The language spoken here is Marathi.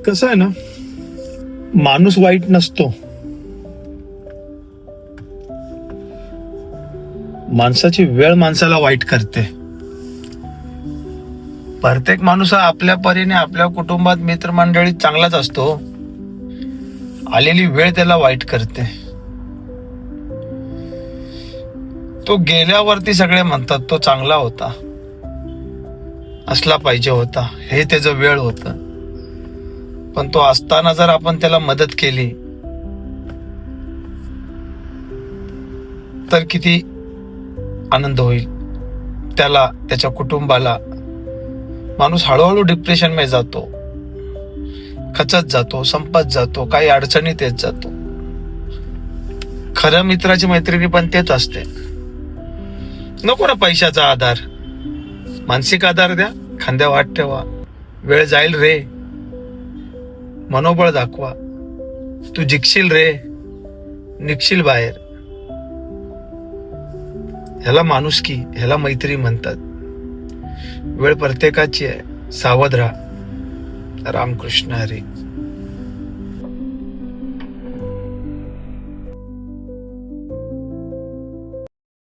कसं आहे ना, माणूस वाईट नसतो, माणसाची वेळ माणसाला वाईट करते. प्रत्येक माणूस हा आपल्या परीने आपल्या कुटुंबात मित्रमंडळीत चांगलाच असतो, आलेली वेळ त्याला वाईट करते. तो गेल्यावरती सगळे म्हणतात तो चांगला होता, असला पाहिजे होता, हे त्याचं वेळ होतं. पण तो असताना जर आपण त्याला मदत केली तर किती आनंद होईल त्याला, त्याच्या कुटुंबाला. माणूस हळूहळू डिप्रेशन मध्ये जातो, खचत जातो, संपत जातो, काही अडचणीत येत जातो. खरं मित्राची मैत्रिणी पण तेच असते. नको ना पैशाचा आधार, मानसिक आधार द्या, खांद्यावर हात ठेवा, वेळ जाईल रे, मनोबळ दाखवा, तू जिंकशील रे, निघशील बाहेर. ह्याला माणुसकी, ह्याला मैत्री म्हणतात. वेळ प्रत्येकाची आहे, सावध राहा. रामकृष्ण हरी.